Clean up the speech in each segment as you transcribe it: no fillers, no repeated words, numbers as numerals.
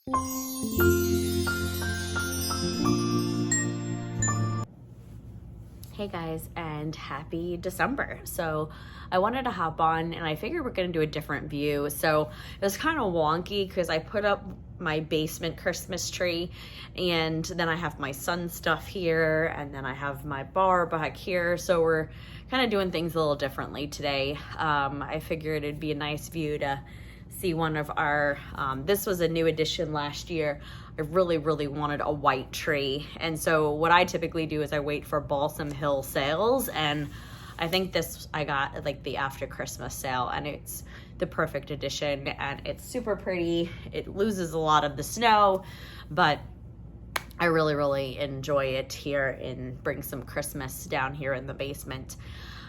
Hey guys, and happy December. So I wanted to hop on and I figured we're gonna do a different view. So it was kind of wonky because I put up my basement Christmas tree and then I have my sun stuff here and then I have my bar back here. So we're kind of doing things a little differently today. I figured it'd be a nice view to see one of our, this was a new addition last year. I really wanted a white tree. And so what I typically do is I wait for Balsam Hill sales. And I think this, I got like the after Christmas sale, and it's the perfect addition and it's super pretty. It loses a lot of the snow, but I really enjoy it here and bring some Christmas down here in the basement.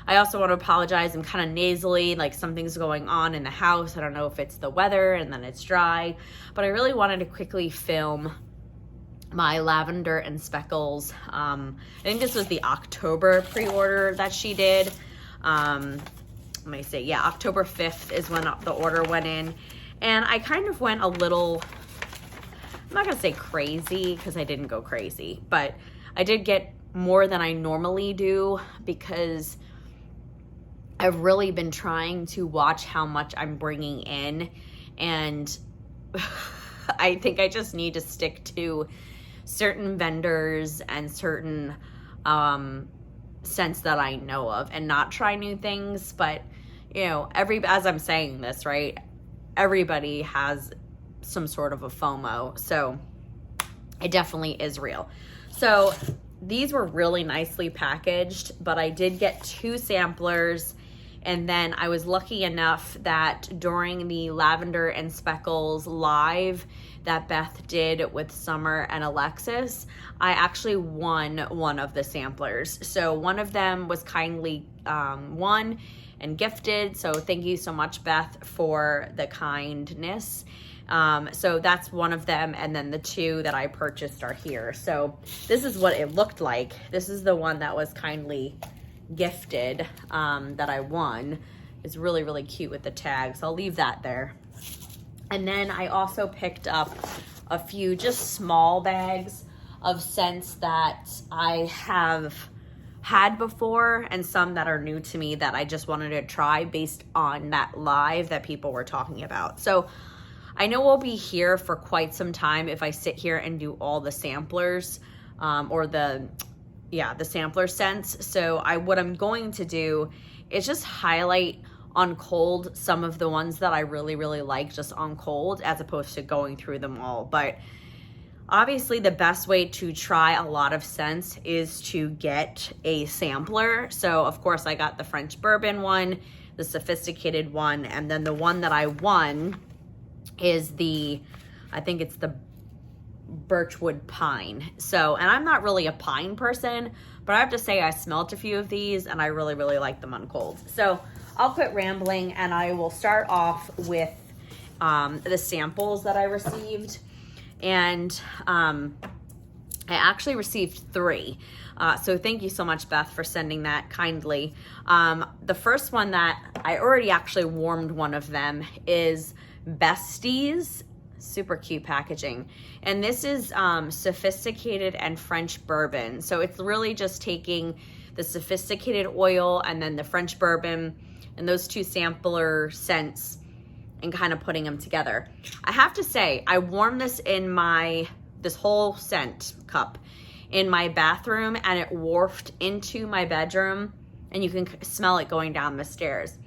I also want to apologize. I'm kind of nasally, like something's going on in the house. I don't know if it's the weather and then it's dry, but I really wanted to quickly film my Lavender and Speckles. I think this was the October pre-order that she did. Let me see. Yeah, October 5th is when the order went in. And I kind of went a little, I'm not going to say crazy because I didn't go crazy, but I did get more than I normally do because I've really been trying to watch how much I'm bringing in, and I think I just need to stick to certain vendors and certain scents that I know of and not try new things. But you know, as I'm saying this, right, everybody has some sort of a FOMO, so it definitely is real. So these were really nicely packaged, but I did get 2 samplers. And then I was lucky enough that during the Lavender and Speckles live that Beth did with Summer and Alexis, I actually won one of the samplers. So one of them was kindly won and gifted. So thank you so much, Beth, for the kindness. So that's one of them. And then the 2 that I purchased are here. So this is what it looked like. This is the one that was kindly gifted that I won. Is really cute with the tags. I'll leave that there. And then I also picked up a few just small bags of scents that I have had before and some that are new to me that I just wanted to try based on that live that people were talking about. So I know we'll be here for quite some time if I sit here and do all the samplers or the sampler scents. So what I'm going to do is just highlight on cold some of the ones that I really like just on cold, as opposed to going through them all. But obviously the best way to try a lot of scents is to get a sampler. So of course I got the French bourbon one, the sophisticated one, and then the one that I won is I think it's the Birchwood Pine. So, and I'm not really a pine person, but I have to say I smelt a few of these and I really like them on cold. So I'll quit rambling and I will start off with the samples that I received. And I actually received 3. So thank you so much, Beth, for sending that kindly. The first one that I already actually warmed one of them is Besties. Super cute packaging. And this is sophisticated and French bourbon. So it's really just taking the sophisticated oil and then the French bourbon and those 2 sampler scents and kind of putting them together. I have to say, I warmed this in this whole scent cup in my bathroom, and it wafted into my bedroom, and you can smell it going down the stairs.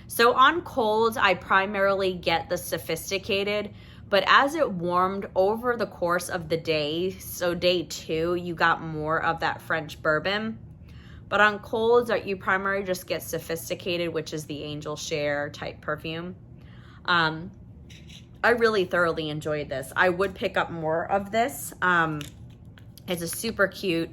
So on cold, I primarily get the sophisticated, but as it warmed over the course of the day, so day 2, you got more of that French bourbon. But on colds, you primarily just get sophisticated, which is the Angel Share type perfume. I really thoroughly enjoyed this. I would pick up more of this. It's a super cute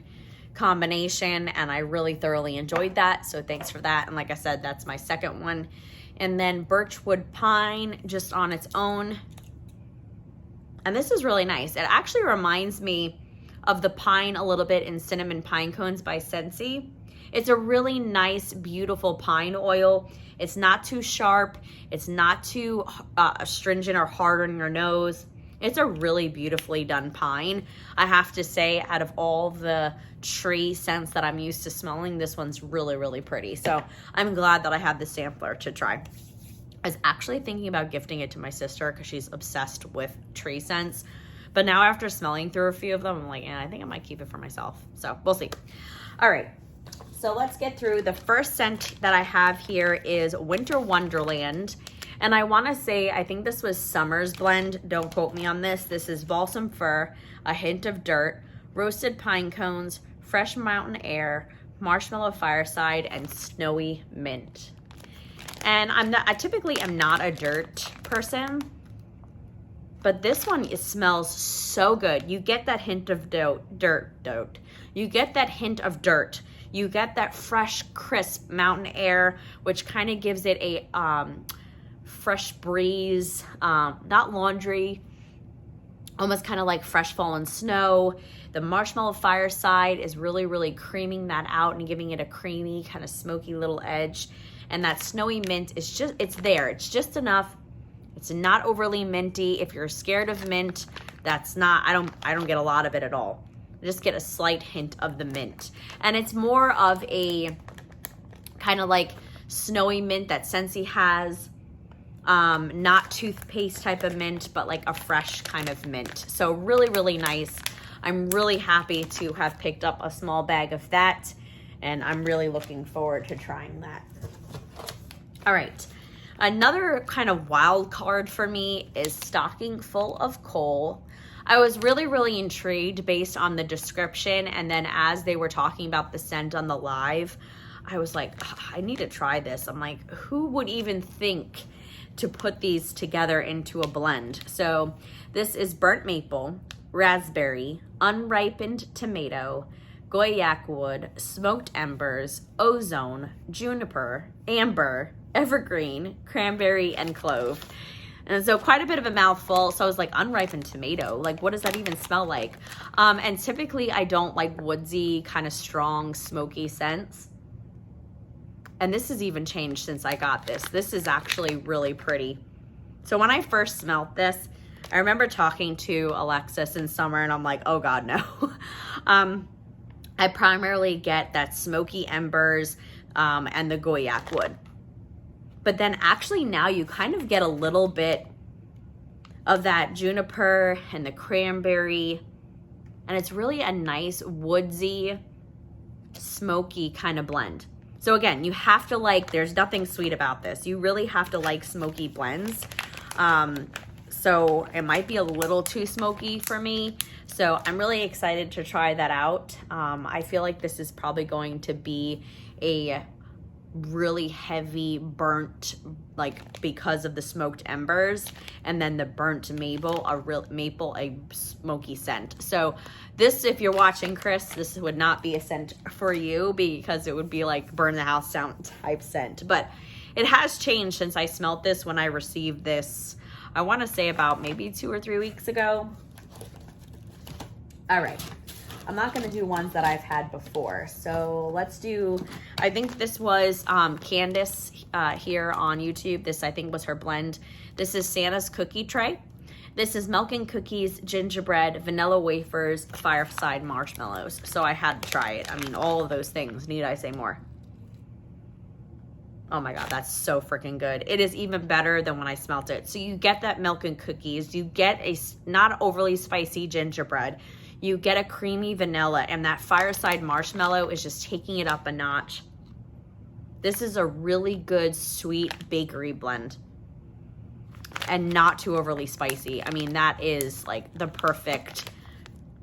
combination, and I really thoroughly enjoyed that. So thanks for that. And like I said, that's my second one. And then Birchwood Pine just on its own. And this is really nice. It actually reminds me of the pine a little bit in Cinnamon Pine Cones by Scentsy. It's a really nice, beautiful pine oil. It's not too sharp. It's not too astringent or hard on your nose. It's a really beautifully done pine. I have to say, out of all the tree scents that I'm used to smelling, this one's really, really pretty. So I'm glad that I had the sampler to try. I was actually thinking about gifting it to my sister because she's obsessed with tree scents. But now after smelling through a few of them, I'm like, I think I might keep it for myself. So we'll see. All right. So let's get through. The first scent that I have here is Winter Wonderland. And I want to say, I think this was Summer's blend. Don't quote me on this. This is balsam fir, a hint of dirt, roasted pine cones, fresh mountain air, marshmallow fireside, and snowy mint. And I typically am not a dirt person, but this one, it smells so good. You get that hint of dirt. You get that hint of dirt. You get that fresh, crisp mountain air, which kind of gives it a fresh breeze, not laundry, almost kind of like fresh fallen snow. The marshmallow fireside is really, really creaming that out and giving it a creamy, kind of smoky little edge. And that snowy mint is just, it's there. It's just enough. It's not overly minty. If you're scared of mint, that's not, I don't get a lot of it at all. I just get a slight hint of the mint. And it's more of a kind of like snowy mint that Scentsy has. Not toothpaste type of mint, but like a fresh kind of mint. So really, really nice. I'm really happy to have picked up a small bag of that, and I'm really looking forward to trying that. All right. Another kind of wild card for me is Stocking Full of Coal. I was really, really intrigued based on the description, and then as they were talking about the scent on the live, I was like, I need to try this. I'm like, who would even think to put these together into a blend? So this is burnt maple, raspberry, unripened tomato, guaiac wood, smoked embers, ozone, juniper, amber, evergreen, cranberry, and clove. And so quite a bit of a mouthful. So I was like, unripened tomato, like what does that even smell like? And typically I don't like woodsy, kind of strong, smoky scents. And this has even changed since I got this. This is actually really pretty. So when I first smelled this, I remember talking to Alexis in summer and I'm like, oh God, no. I primarily get that smoky embers and the guaiac wood. But then actually now you kind of get a little bit of that juniper and the cranberry. And it's really a nice woodsy, smoky kind of blend. So again, you have to like, there's nothing sweet about this. You really have to like smoky blends. So it might be a little too smoky for me. So I'm really excited to try that out. I feel like this is probably going to be a really heavy burnt, like because of the smoked embers, and then the burnt maple, a smoky scent. So this, if you're watching, Chris, this would not be a scent for you because it would be like burn the house down type scent. But it has changed since I smelled this when I received this, I want to say about maybe 2 or 3 weeks ago. All right. I'm not going to do ones that I've had before. So let's do, I think this was Candace here on YouTube. This, I think, was her blend. This is Santa's Cookie Tray. This is milk and cookies, gingerbread, vanilla wafers, fireside marshmallows. So I had to try it. I mean, all of those things. Need I say more? Oh my God, that's so freaking good. It is even better than when I smelt it. So you get that milk and cookies. You get a not overly spicy gingerbread. You get a creamy vanilla, and that fireside marshmallow is just taking it up a notch. This is a really good sweet bakery blend and not too overly spicy. I mean, that is like the perfect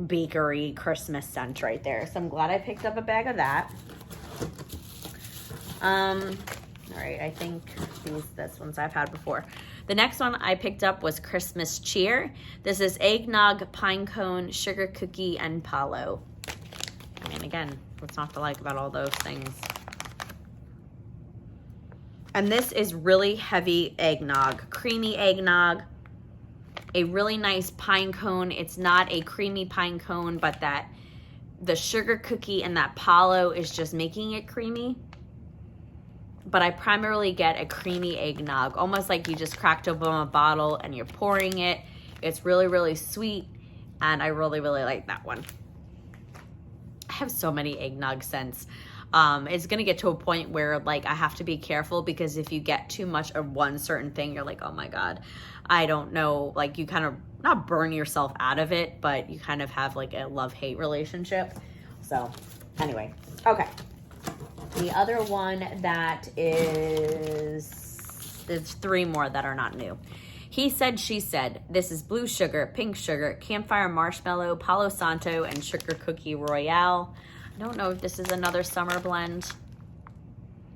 bakery Christmas scent right there. So I'm glad I picked up a bag of that. All right, I think this ones I've had before. The next one I picked up was Christmas Cheer. This is eggnog, pine cone, sugar cookie, and palo. I mean, again, what's not to like about all those things? And this is really heavy eggnog, creamy eggnog, a really nice pine cone. It's not a creamy pine cone, but that the sugar cookie and that palo is just making it creamy. But I primarily get a creamy eggnog, almost like you just cracked open a bottle and you're pouring it. It's really, really sweet, and I really, really like that one. I have so many eggnog scents. It's going to get to a point where like I have to be careful, because if you get too much of one certain thing, you're like, oh my God, I don't know. Like you kind of not burn yourself out of it, but you kind of have like a love-hate relationship. So anyway, okay. The other one that is, there's 3 more that are not new. He Said, She Said. This is blue sugar, pink sugar, campfire marshmallow, Palo Santo, and sugar cookie royale. I don't know if this is another summer blend,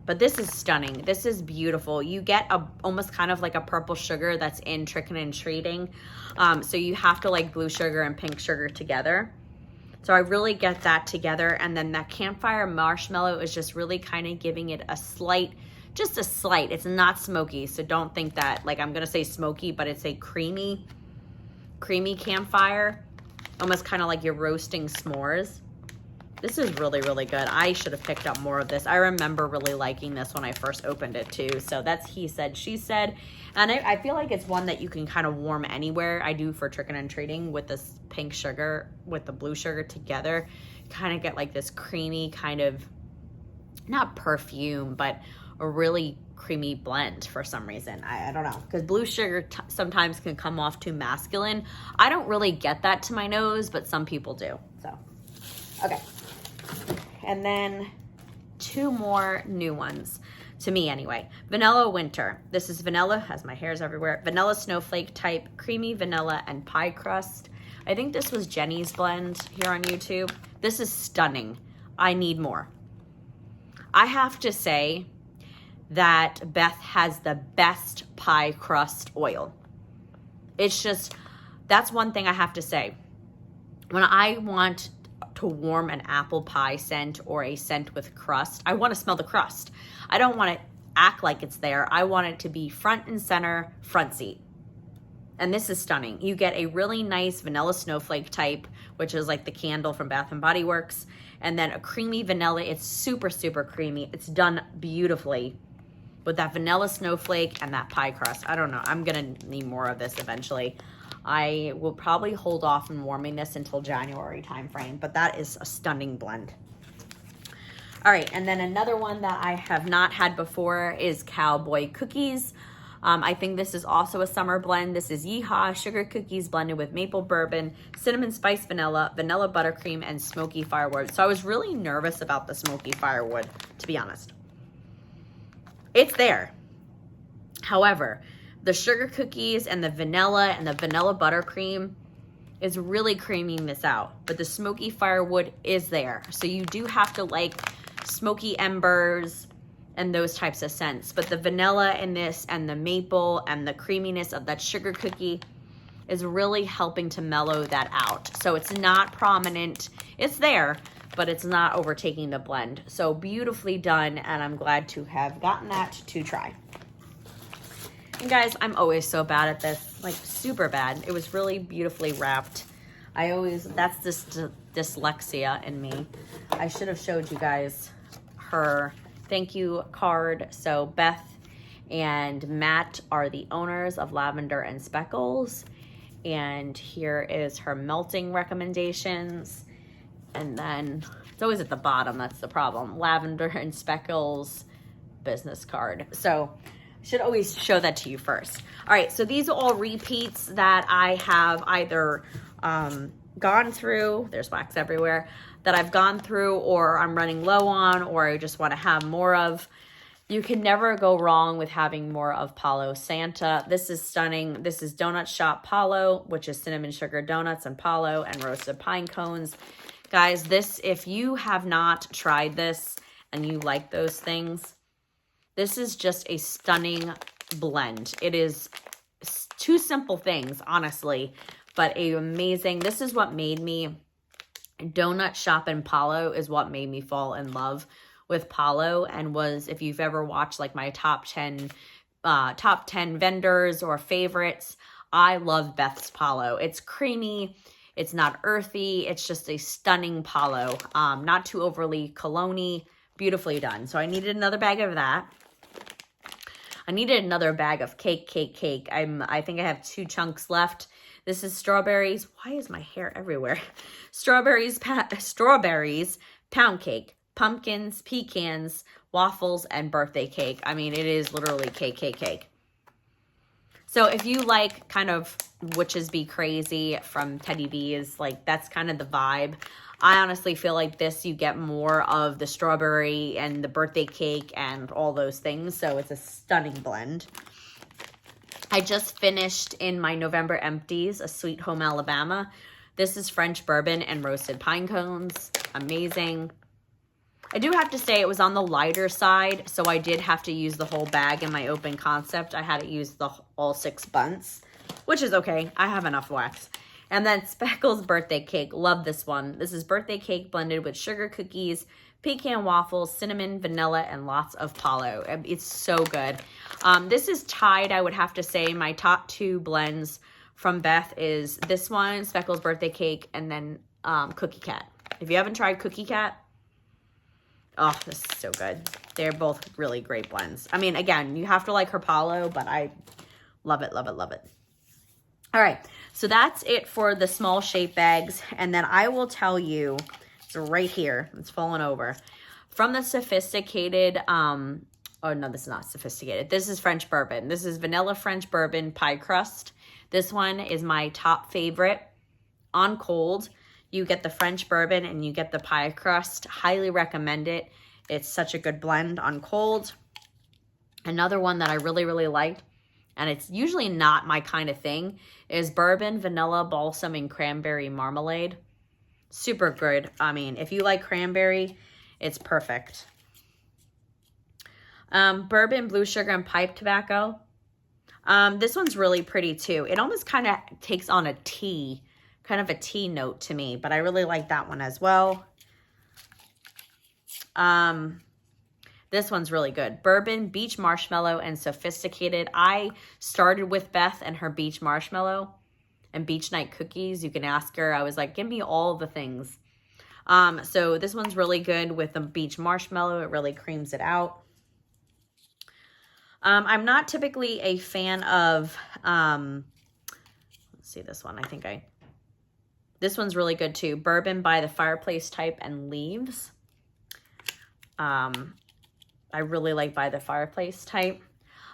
but this is stunning. This is beautiful. You get almost kind of like a purple sugar that's in Trickin' and Treating. So you have to like blue sugar and pink sugar together. So I really get that together. And then that campfire marshmallow is just really kind of giving it a slight, just a slight. It's not smoky. So don't think that like I'm going to say smoky, but it's a creamy campfire. Almost kind of like you're roasting s'mores. This is really, really good. I should have picked up more of this. I remember really liking this when I first opened it too. So that's He Said, She Said. And I feel like it's one that you can kind of warm anywhere. I do for Trickin' and Treating with this pink sugar with the blue sugar together. Kind of get like this creamy kind of, not perfume, but a really creamy blend for some reason. I don't know. Because blue sugar sometimes can come off too masculine. I don't really get that to my nose, but some people do. So, okay. And then 2 more new ones, to me anyway. Vanilla Winter. This is vanilla, has my hairs everywhere. Vanilla snowflake type, creamy vanilla and pie crust. I think this was Jenny's blend here on YouTube. This is stunning. I need more. I have to say that Beth has the best pie crust oil. It's just, that's one thing I have to say. When I want to warm an apple pie scent or a scent with crust, I want to smell the crust. I don't want to act like it's there. I want it to be front and center, front seat. And this is stunning. You get a really nice vanilla snowflake type, which is like the candle from Bath and Body Works, and then a creamy vanilla. It's super, super creamy. It's done beautifully with that vanilla snowflake and that pie crust. I don't know. I'm going to need more of this eventually. I will probably hold off on warming this until January timeframe, but that is a stunning blend. All right, and then another one that I have not had before is Cowboy Cookies. I think this is also a summer blend. This is Yeehaw sugar cookies blended with maple bourbon, cinnamon spice vanilla, vanilla buttercream, and smoky firewood. So I was really nervous about the smoky firewood, to be honest. It's there. However, the sugar cookies and the vanilla buttercream is really creaming this out, but the smoky firewood is there. So you do have to like smoky embers and those types of scents. But the vanilla in this and the maple and the creaminess of that sugar cookie is really helping to mellow that out. So it's not prominent. It's there, but it's not overtaking the blend. So beautifully done, and I'm glad to have gotten that to try. And guys, I'm always so bad at this, like super bad. It was really beautifully wrapped. That's this dyslexia in me. I should have showed you guys her thank you card. So Beth and Matt are the owners of Lavender and Speckles. And here is her melting recommendations. And then it's always at the bottom, that's the problem. Lavender and Speckles business card. So should always show that to you first. All right, so these are all repeats that I have either gone through, there's wax everywhere, that I've gone through or I'm running low on or I just want to have more of. You can never go wrong with having more of Palo Santa. This is stunning. This is Donut Shop Palo, which is cinnamon sugar donuts and Palo and roasted pine cones. Guys, this, if you have not tried this and you like those things, this is just a stunning blend. It is 2 simple things, honestly, but amazing. This is what made me, Donut Shop and Palo is what made me fall in love with Palo, and was, if you've ever watched like my top 10 vendors or favorites, I love Beth's Palo. It's creamy. It's not earthy. It's just a stunning Palo. Not too overly cologne-y. Beautifully done. So I needed another bag of that. I needed another bag of cake. I think I have 2 chunks left. This is strawberries. Why is my hair everywhere? Strawberries, pound cake, pumpkins, pecans, waffles, and birthday cake. I mean, it is literally cake. So if you like kind of Witches Be Crazy from Teddy B's, like that's kind of the vibe. I honestly feel like this, you get more of the strawberry and the birthday cake and all those things. So it's a stunning blend. I just finished in my November empties a Sweet Home Alabama. This is French bourbon and roasted pine cones. Amazing. I do have to say it was on the lighter side, so I did have to use the whole bag in my open concept. I had to use all 6 bunts, which is okay. I have enough wax. And then Speckles birthday cake. Love this one. This is birthday cake blended with sugar cookies, pecan waffles, cinnamon, vanilla, and lots of Palo. It's so good. This is tied, I would have to say. My top 2 blends from Beth is this one, Speckles birthday cake, and then Cookie Cat. If you haven't tried Cookie Cat, oh, this is so good. They're both really great blends. I mean, again, you have to like her Palo, but I love it. All right, so that's it for the small shape bags. And then I will tell you, it's right here. It's falling over. From the sophisticated, oh no, this is not sophisticated. This is French bourbon. This is vanilla French bourbon pie crust. This one is my top favorite. On cold, you get the French bourbon and you get the pie crust. Highly recommend it. It's such a good blend on cold. Another one that I really liked, and it's usually not my kind of thing, is bourbon, vanilla, balsam, and cranberry marmalade. Super good. I mean, if you like cranberry, it's perfect. Bourbon, blue sugar, and pipe tobacco. This one's really pretty too. It almost kind of takes on a tea, kind of a tea note to me, but I really like that one as well. This one's really good. Bourbon, beach marshmallow, and sophisticated. I started with Beth and her beach marshmallow and beach night cookies. You can ask her. I was like, give me all the things. So this one's really good with the beach marshmallow. It really creams it out. I'm not typically a fan of, let's see this one. This one's really good too. Bourbon by the fireplace type and leaves. I really like by the fireplace type.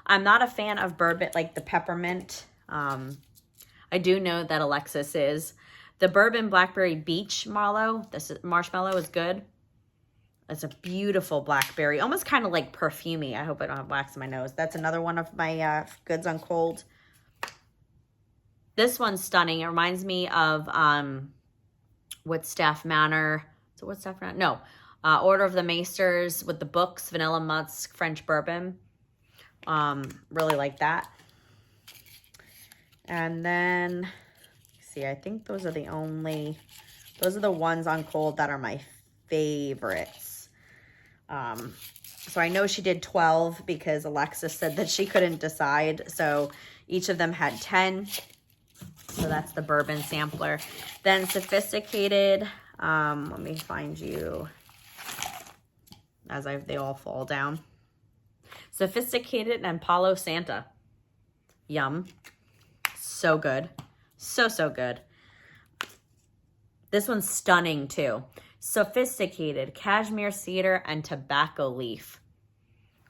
I'm not a fan of bourbon, like the peppermint. I do know that Alexis is. The bourbon blackberry beach marshmallow is good. It's a beautiful blackberry, almost kind of like perfumey. I hope I don't have wax in my nose. That's another one of my goods on cold. This one's stunning. It reminds me of Woodstaff Manor. So Woodstaff Manor? No. Order of the Maesters with the books, Vanilla Musk, French bourbon. Really like that. And then, see, I think those are the ones on cold that are my favorites. So I know she did 12 because Alexis said that she couldn't decide. So each of them had 10. So that's the bourbon sampler. Then sophisticated, let me find you as they all fall down. Sophisticated and Palo Santa. Yum. So good. So good. This one's stunning too. Sophisticated, cashmere cedar, and tobacco leaf.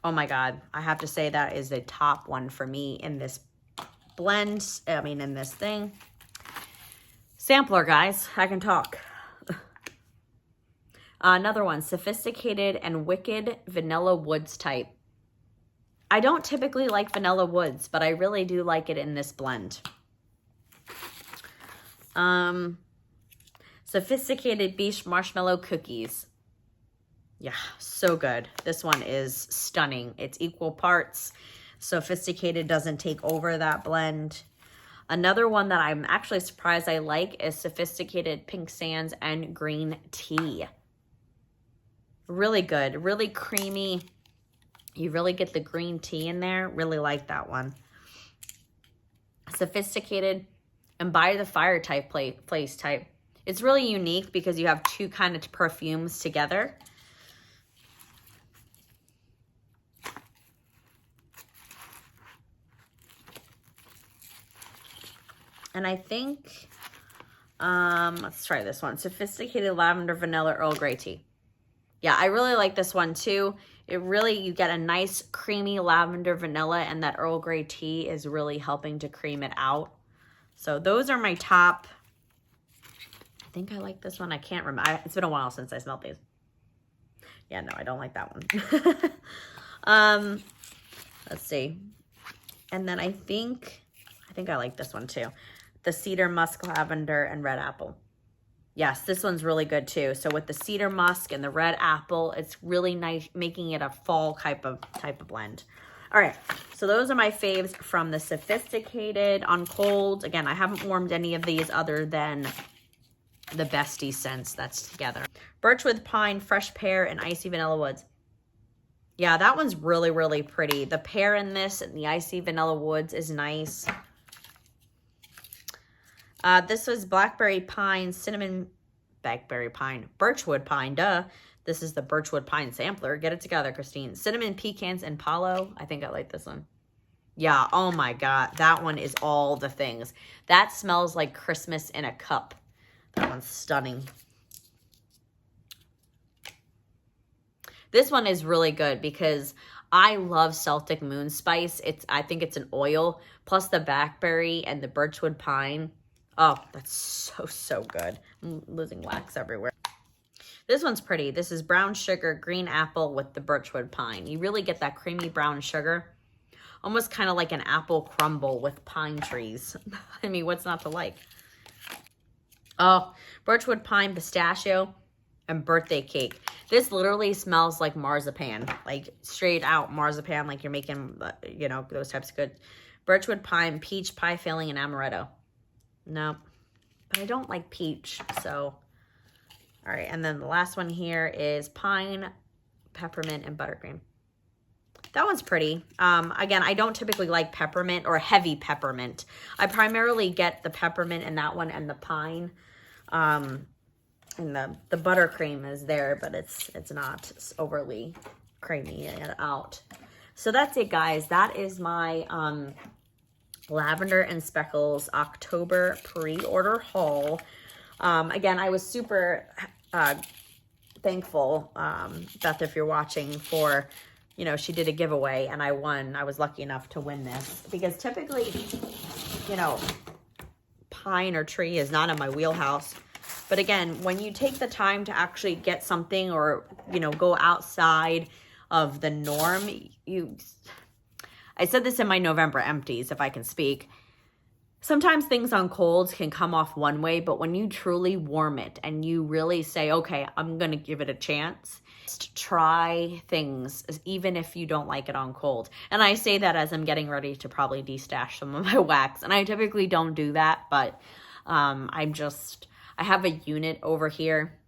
Oh my God. I have to say that is the top one for me in this blend. In this thing. Sampler, guys. I can talk. Another one, sophisticated and wicked vanilla woods type. I don't typically like vanilla woods, but I really do like it in this blend. Sophisticated beach marshmallow cookies. Yeah, so good. This one is stunning. It's equal parts. Sophisticated doesn't take over that blend. Another one that I'm actually surprised I like is sophisticated pink sands and green tea. Really good, really creamy. You really get the green tea in there. Really like that one. Sophisticated and by the fire type place type. It's really unique because you have 2 kind of perfumes together. And I think, let's try this one. Sophisticated Lavender Vanilla Earl Grey Tea. Yeah, I really like this one too. It really, you get a nice creamy lavender vanilla, and that Earl Grey tea is really helping to cream it out. So those are my top. I think I like this one. I can't remember. It's been a while since I smelled these. Yeah, no, I don't like that one. Let's see. And then I think I like this one too. The Cedar Musk Lavender and Red Apple. Yes, this one's really good too. So with the cedar musk and the red apple, it's really nice, making it a fall type of blend. All right, so those are my faves from the Sophisticated on cold. Again, I haven't warmed any of these other than the Bestie scents that's together. Birchwood Pine, Fresh Pear, and Icy Vanilla Woods. Yeah, that one's really, really pretty. The pear in this and the Icy Vanilla Woods is nice. This was Blackberry Pine, Cinnamon, Blackberry Pine, Birchwood Pine, duh. This is the Birchwood Pine sampler. Get it together, Christine. Cinnamon Pecans and Palo. I think I like this one. Yeah, oh my God. That one is all the things. That smells like Christmas in a cup. That one's stunning. This one is really good because I love Celtic Moon Spice. I think it's an oil, plus the blackberry and the Birchwood Pine. Oh, that's so good. I'm losing wax everywhere. This one's pretty. This is brown sugar, green apple with the Birchwood Pine. You really get that creamy brown sugar. Almost kind of like an apple crumble with pine trees. I mean, what's not to like? Oh, Birchwood Pine, pistachio, and birthday cake. This literally smells like marzipan. Like straight out marzipan, like you're making, you know, those types of good. Birchwood Pine, peach pie filling, and amaretto. No, but I don't like peach, so. All right, and then the last one here is pine, peppermint, and buttercream. That one's pretty. Again, I don't typically like peppermint or heavy peppermint. I primarily get the peppermint in that one and the pine. And the buttercream is there, but it's not overly creamy out. So that's it, guys. That is my Lavender and Speckles October pre-order haul. Again, I was super thankful, Beth, if you're watching, for, you know, she did a giveaway and I won. I was lucky enough to win this because typically, you know, pine or tree is not in my wheelhouse. But again, when you take the time to actually get something or, you know, go outside of the norm, I said this in my November empties, if I can speak. Sometimes things on colds can come off one way, but when you truly warm it and you really say, okay, I'm going to give it a chance, just try things, even if you don't like it on cold. And I say that as I'm getting ready to probably destash some of my wax. And I typically don't do that, but I have a unit over here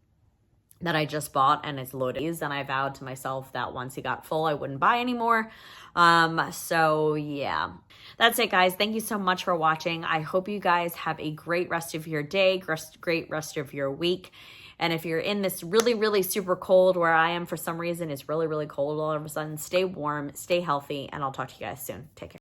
that I just bought and it's loaded. And I vowed to myself that once he got full, I wouldn't buy anymore. So yeah, that's it, guys. Thank you so much for watching. I hope you guys have a great rest of your day, great rest of your week. And if you're in this really, really super cold where I am for some reason, it's really, really cold all of a sudden, stay warm, stay healthy, and I'll talk to you guys soon. Take care.